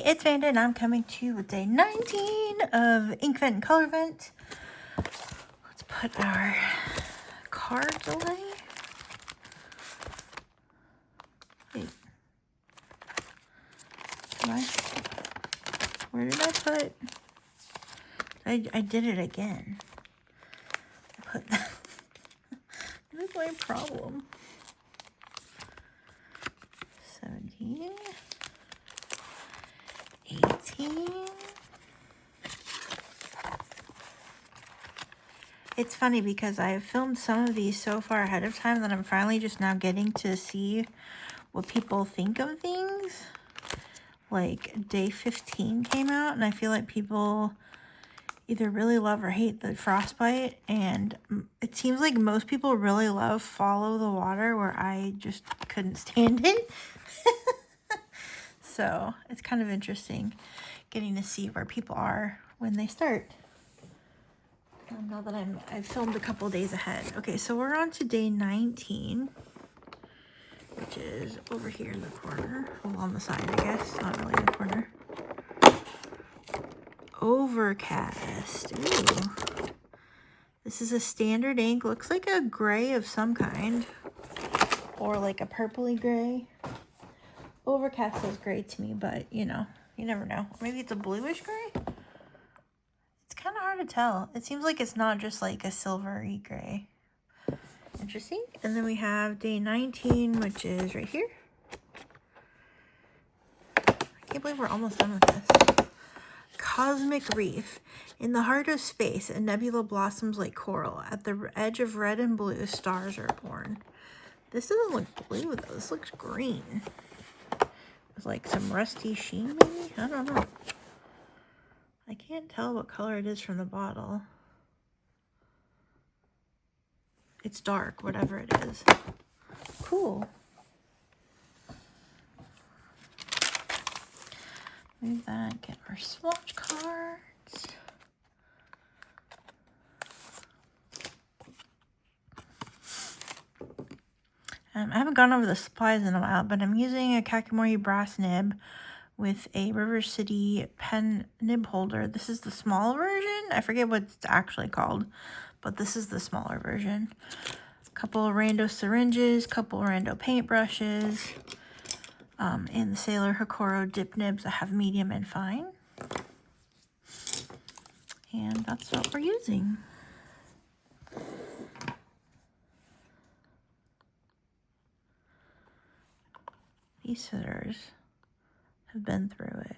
it's Vanda and I'm coming to you with day 19 of Inkvent and Colorvent. Let's put our cards away. Wait. Where did I put? I did it again. I put that. What is my problem? 17. 18. It's funny because I've filmed some of these so far ahead of time that I'm finally just now getting to see what people think of things. Like day 15 came out and I feel like people either really love or hate the frostbite, and it seems like most people really love Follow the Water, where I just couldn't stand it. So it's kind of interesting getting to see where people are when they start. Now that I've filmed a couple days ahead. Okay, so we're on to day 19, which is over here in the corner. Well, on the side, I guess. Not really in the corner. Overcast. Ooh. This is a standard ink. Looks like a gray of some kind. Or like a purpley gray. Overcast is gray to me, but you know, you never know. Maybe it's a bluish gray? It's kind of hard to tell. It seems like it's not just like a silvery gray. Interesting. And then we have day 19, which is right here. I can't believe we're almost done with this. Cosmic Reef. In the heart of space, a nebula blossoms like coral. At the edge of red and blue, stars are born. This doesn't look blue though. This looks green. With like some rusty sheen maybe? I don't know. I can't tell what color it is from the bottle. It's dark, whatever it is. Cool. Move that, get our swatch cards. I haven't gone over the supplies in a while, but I'm using a Kakimori brass nib with a River City pen nib holder. This is the small version. I forget what it's actually called, but this is the smaller version. A couple of rando syringes, couple of rando paintbrushes. In the Sailor Hokoro dip nibs, I have medium and fine. And that's what we're using. These scissors have been through it.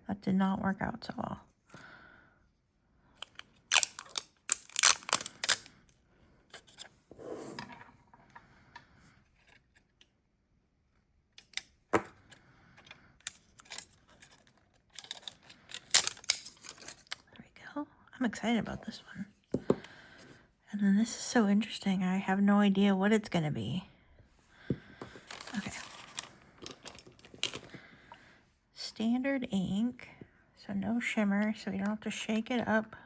That did not work out so well. I'm excited about this one. And then this is so interesting. I have no idea what it's going to be. Okay. Standard ink. So no shimmer, so we don't have to shake it up.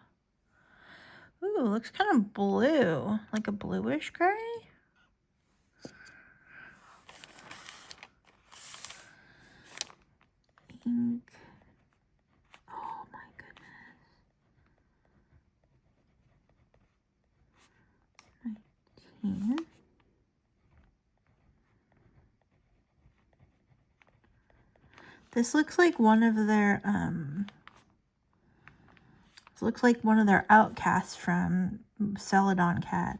Ooh, looks kind of blue. Like a bluish gray. Ink. Oh my goodness. 19. This looks like one of their this looks like one of their outcasts from Celadon Cat.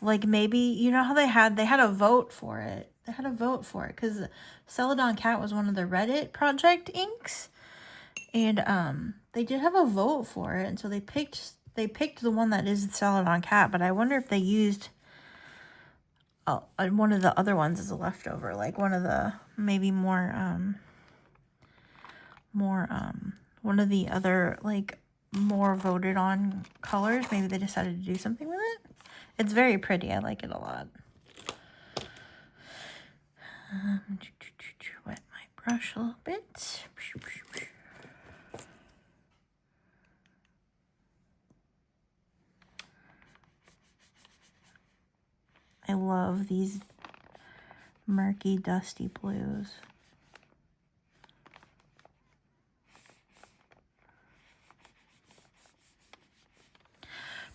Like maybe, you know how they had a vote for it. They had a vote for it because Celadon Cat was one of the Reddit project inks. And they did have a vote for it, and so they picked the one that is Celadon Cat, but I wonder if they used one of the other ones as a leftover, like one of the maybe one of the other like more voted on colors. Maybe they decided to do something with it. It's very pretty. I like it a lot. Wet my brush a little bit. I love these murky, dusty blues.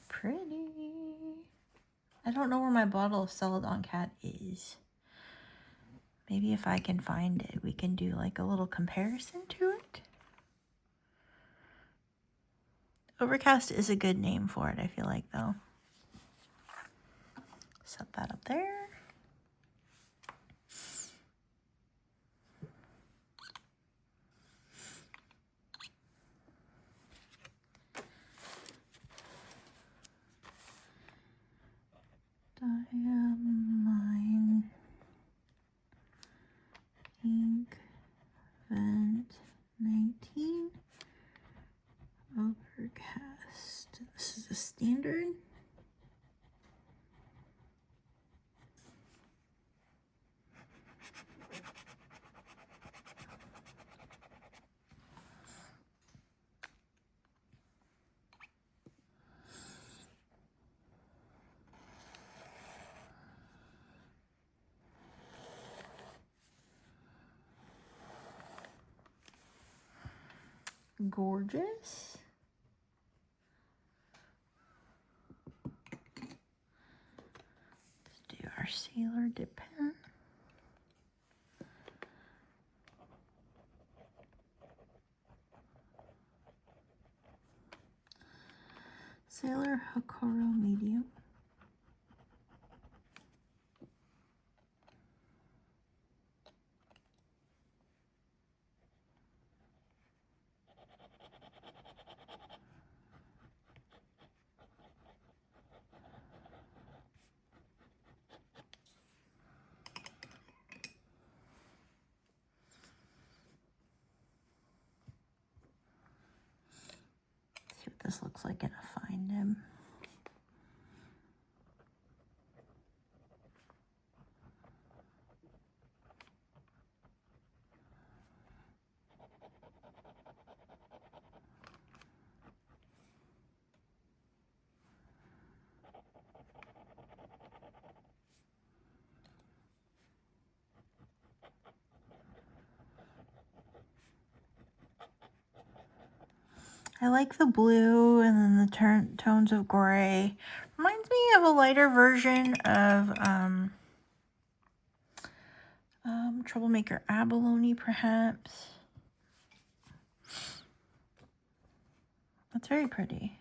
Pretty. I don't know where my bottle of Celadon Cat is. Maybe if I can find it, we can do like a little comparison to it. Overcast is a good name for it, I feel like, though. Set that up there. Diamine Inkvent 19 Overcast. This is a standard. Gorgeous. Let's do our sailor dip pen. Sailor Hakoro medium. See what this looks like in a fine nib. I like the blue and then the tones of gray. Reminds me of a lighter version of Troublemaker Abalone, perhaps. That's very pretty.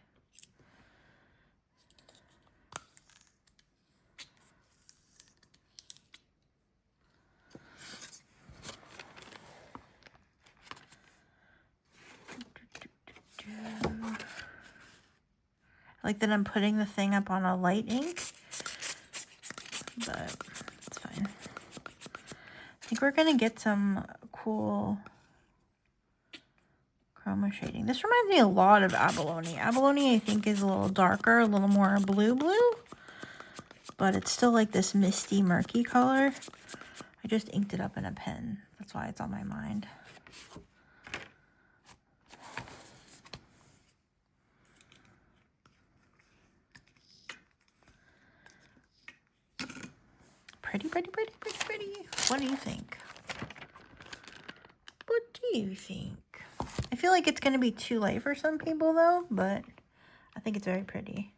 I like that I'm putting the thing up on a light ink, but it's fine. I think we're gonna get some cool chroma shading. This reminds me a lot of Abalone. Abalone, I think, is a little darker, a little more blue, but it's still like this misty, murky color. I just inked it up in a pen. That's why it's on my mind. Pretty, pretty, pretty, pretty, pretty. What do you think? What do you think? I feel like it's going to be too light for some people, though, but I think it's very pretty.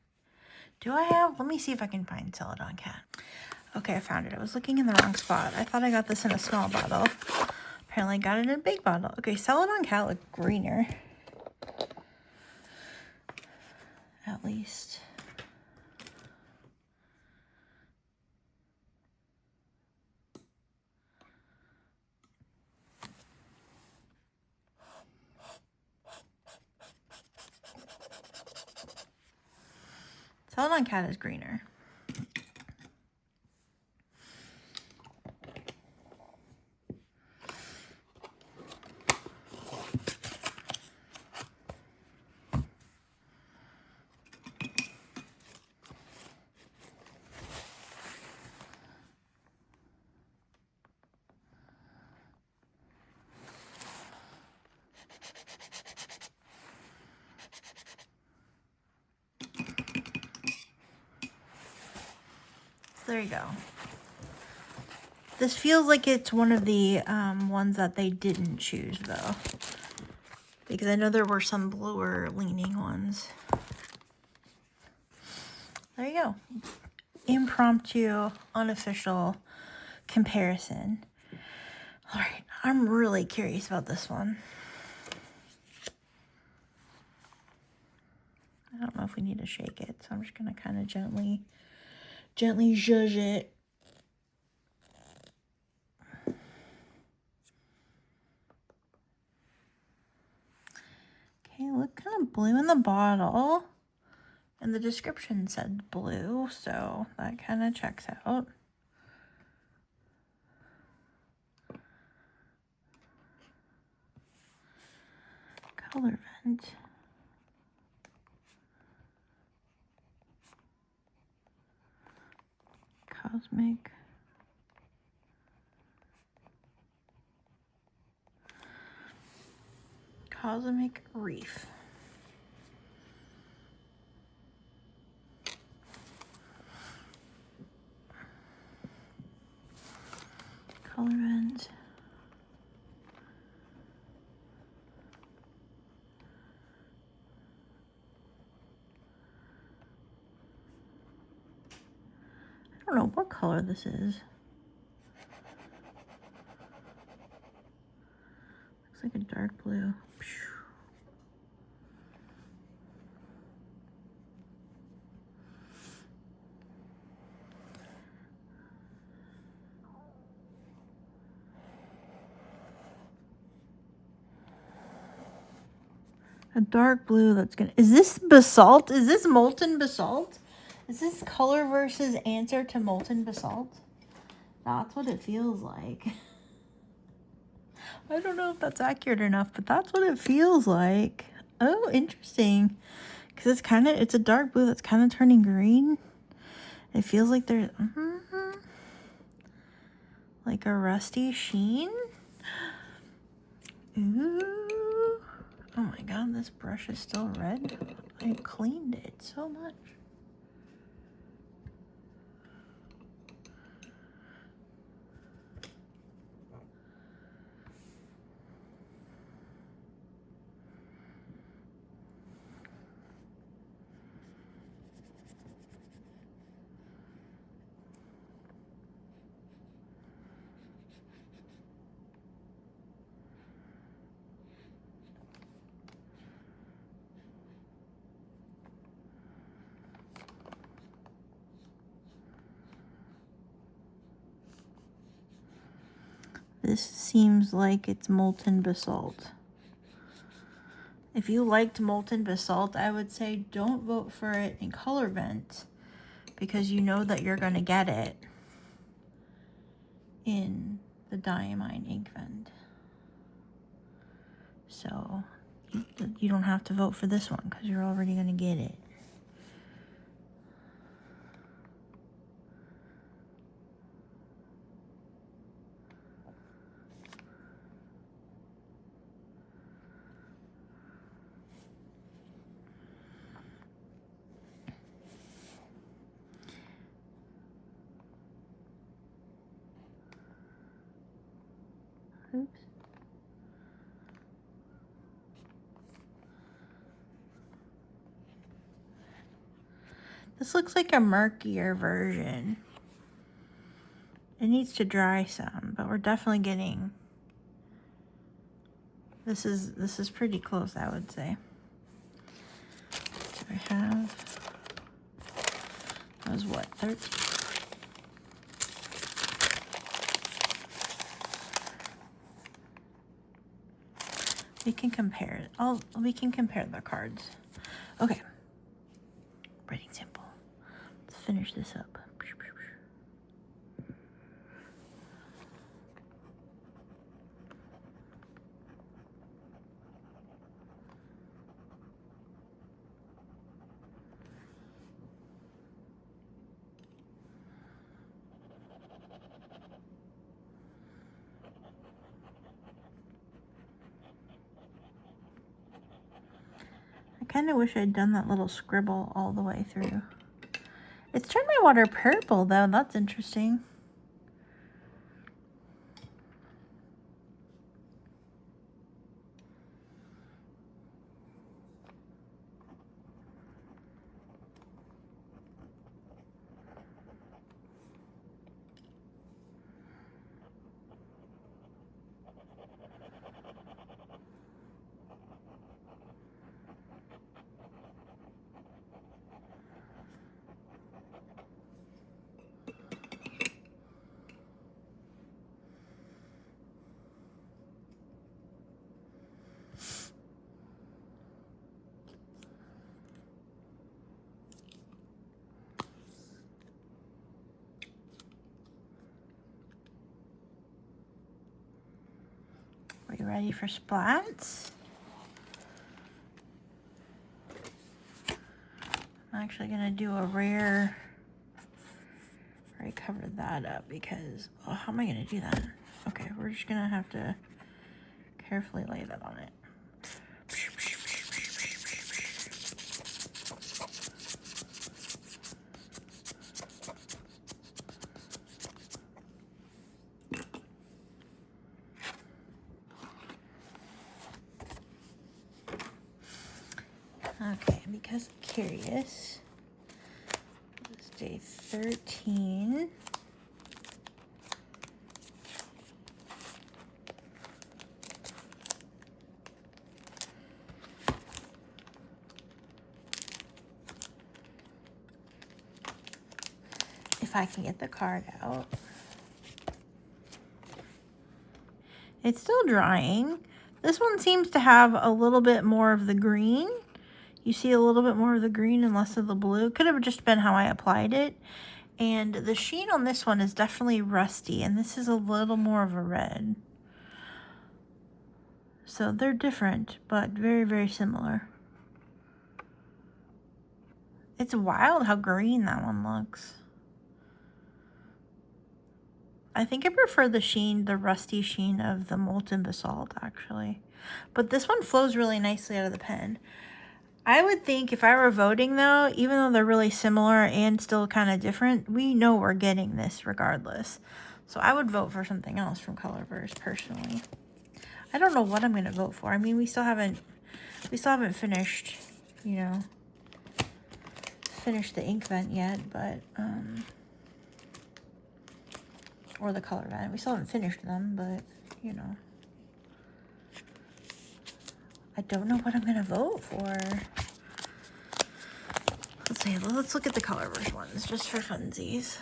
Do I have... Let me see if I can find Celadon Cat. Okay, I found it. I was looking in the wrong spot. I thought I got this in a small bottle. Apparently I got it in a big bottle. Okay, Celadon Cat looked greener. At least... Celadon Cat is greener. There you go. This feels like it's one of the ones that they didn't choose, though. Because I know there were some bluer leaning ones. There you go. Impromptu, unofficial comparison. All right, I'm really curious about this one. I don't know if we need to shake it, so I'm just going to kind of gently zhuzh it. Okay, look kind of blue in the bottle. And the description said blue, so that kind of checks out. Colorvent. Cosmic Reef. Colorvent. I don't know what color this is. Looks like a dark blue. A dark blue that's gonna... Is this basalt? Is this molten basalt? Is this Colorverse's answer to molten basalt? That's what it feels like. I don't know if that's accurate enough, but that's what it feels like. Oh, interesting. Because it's a dark blue that's kind of turning green. It feels like there's like a rusty sheen. Ooh. Oh my god, this brush is still red. I cleaned it so much. This seems like it's molten basalt. If you liked molten basalt, I would say don't vote for it in Colorvent because you know that you're going to get it in the Diamine Inkvent. So you don't have to vote for this one because you're already going to get it. Oops. This looks like a murkier version. It needs to dry some, but we're definitely getting... This is pretty close, I would say. So I have... That was what, 13? We can compare it. We can compare the cards. Okay. Writing sample. Let's finish this up. I kind of wish I'd done that little scribble all the way through. It's turned my water purple though. That's interesting. Are you ready for splats? I'm actually gonna do a rare. I already covered that up because, oh, how am I gonna do that? Okay, we're just gonna have to carefully lay that on it. Okay, because I'm curious, it's day 13. If I can get the card out. It's still drying. This one seems to have a little bit more of the green. You see a little bit more of the green and less of the blue. Could have just been how I applied it. And the sheen on this one is definitely rusty, and this is a little more of a red. So they're different, but very, very similar. It's wild how green that one looks. I think I prefer the sheen, the rusty sheen of the molten basalt, actually. But this one flows really nicely out of the pen. I would think if I were voting, though, even though they're really similar and still kind of different, we know we're getting this regardless. So I would vote for something else from Colorverse, personally. I don't know what I'm going to vote for. I mean, we still haven't finished, you know, finished the Inkvent yet, but, or the Colorvent. We still haven't finished them, but, you know. I don't know what I'm going to vote for. Let's see, let's look at the Colorverse ones, just for funsies.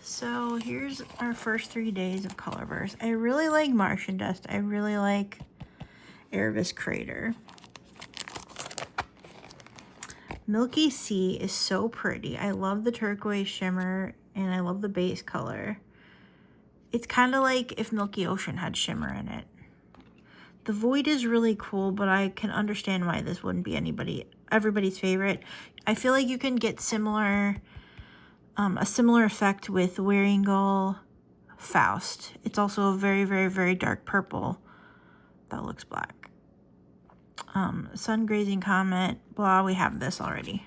So, here's our first 3 days of Colorverse. I really like Martian Dust. I really like Erebus Crater. Milky Sea is so pretty. I love the turquoise shimmer, and I love the base color. It's kind of like if Milky Ocean had shimmer in it. The Void is really cool, but I can understand why this wouldn't be everybody's favorite. I feel like you can get a similar effect with Wearingeul Faust. It's also a very, very, very dark purple that looks black. Sun Grazing Comet, blah, we have this already.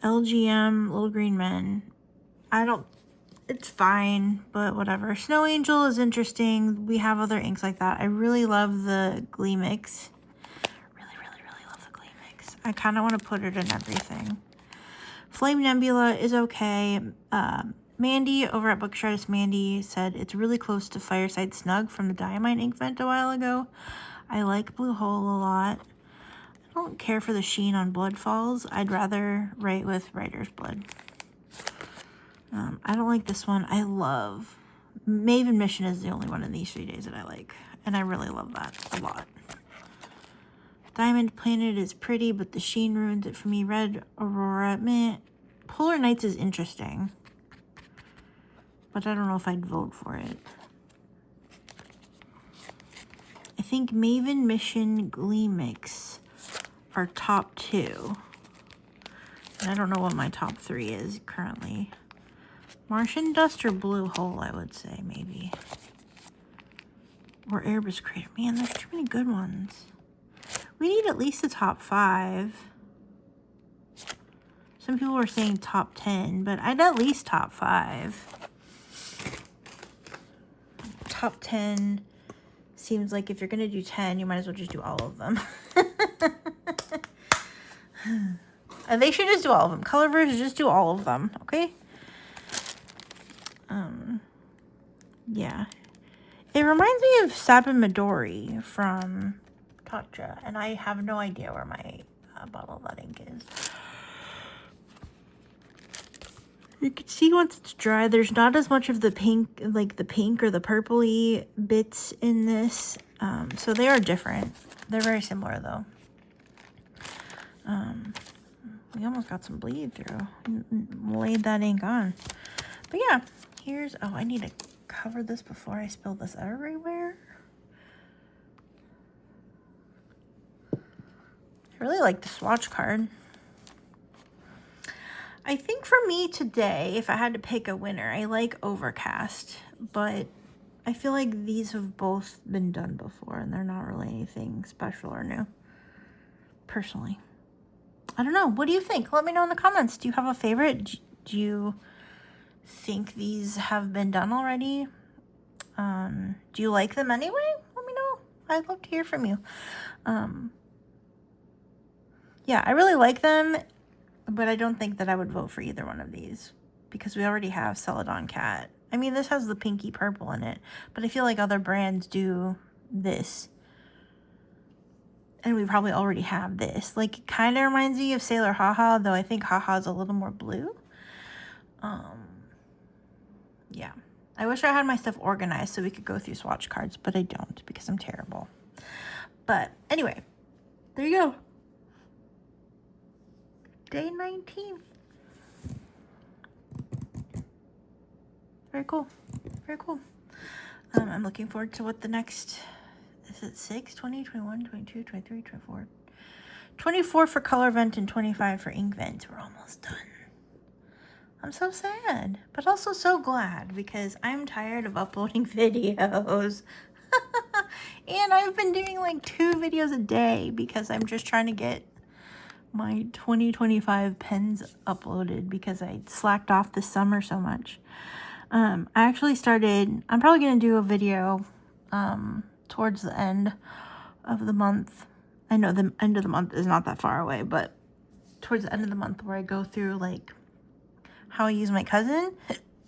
LGM, Little Green Men. It's fine, but whatever. Snow Angel is interesting. We have other inks like that. I really love the Glee Mix. Really, really, really love the Glee Mix. I kind of want to put it in everything. Flame Nebula is okay. Mandy over at Bookshartist Mandy said it's really close to Fireside Snug from the Diamine Inkvent a while ago. I like Blue Hole a lot. I don't care for the sheen on Blood Falls. I'd rather write with Writer's Blood. I don't like this one. I love Maven Mission is the only one in these 3 days that I like. And I really love that a lot. Diamond Planet is pretty, but the sheen ruins it for me. Red Aurora, meh. Polar Nights is interesting. But I don't know if I'd vote for it. I think Maven Mission Glee Mix are top 2. And I don't know what my top 3 is currently. Martian Dust or Blue Hole, I would say, maybe. Or Erebus Crater. Man, there's too many good ones. We need at least the top 5. Some people were saying top 10, but I'd at least top 5. Top 10 seems like if you're going to do 10, you might as well just do all of them. And they should just do all of them. Colorverse, just do all of them, okay? Yeah. It reminds me of Sabin Midori from Tatcha, and I have no idea where my bottle of that ink is. You can see once it's dry, there's not as much of the pink, like the pink or the purpley bits in this. So they are different. They're very similar though. We almost got some bleed through. Laid that ink on. But yeah, here's, oh, I need to cover this before I spill this everywhere. I really like the swatch card. I think for me today, if I had to pick a winner, I like Overcast, but I feel like these have both been done before and they're not really anything special or new, personally. I don't know. What do you think? Let me know in the comments. Do you have a favorite? Do you think these have been done already? Do you like them anyway? Let me know. I'd love to hear from you. Yeah, I really like them. But I don't think that I would vote for either one of these because we already have Celadon Cat. I mean, this has the pinky purple in it, but I feel like other brands do this. And we probably already have this. Like, it kind of reminds me of Sailor Haha, though I think Haha is a little more blue. Yeah. I wish I had my stuff organized so we could go through swatch cards, but I don't because I'm terrible. But anyway, there you go. Day 19. Very cool. Very cool. I'm looking forward to what the next, is it 6, 20, 21, 22, 23, 24. 24 for Colorvent and 25 for Inkvent. We're almost done. I'm so sad, but also so glad because I'm tired of uploading videos. And I've been doing like 2 videos a day because I'm just trying to get my 2025 pens uploaded because I slacked off this summer so much. I actually started, I'm probably going to do a video towards the end of the month. I know the end of the month is not that far away, but towards the end of the month where I go through like how I use my cousin.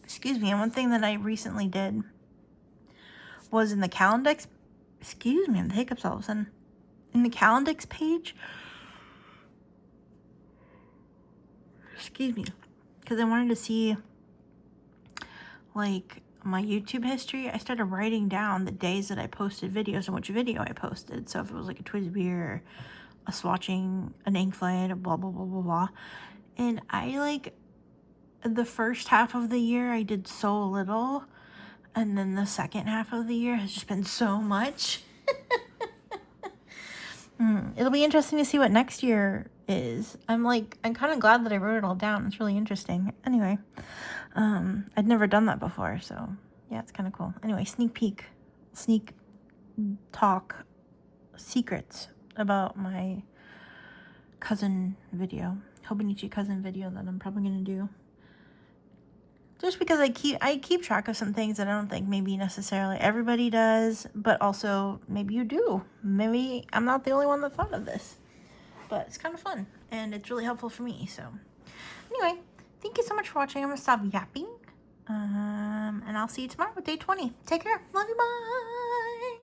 Excuse me. And one thing that I recently did was in the Calendex, excuse me, I'm the hiccups all of a sudden. In the Calendex page, excuse me, because I wanted to see like my YouTube history. I started writing down the days that I posted videos and which video I posted. So if it was like a Twizzbeer, a swatching, an inkvent, blah blah blah blah blah. And I like the first half of the year I did so little, and then the second half of the year has just been so much. It'll be interesting to see what next year is. I'm kind of glad that I wrote it all down. It's really interesting. Anyway, I'd never done that before, so yeah, it's kind of cool. Anyway, sneak talk, secrets about my cousin video, Hobonichi cousin video that I'm probably gonna do. Just because I keep track of some things that I don't think maybe necessarily everybody does, but also maybe you do. Maybe I'm not the only one that thought of this. But it's kind of fun, and it's really helpful for me, so. Anyway, thank you so much for watching. I'm going to stop yapping, and I'll see you tomorrow with day 20. Take care. Love you. Bye.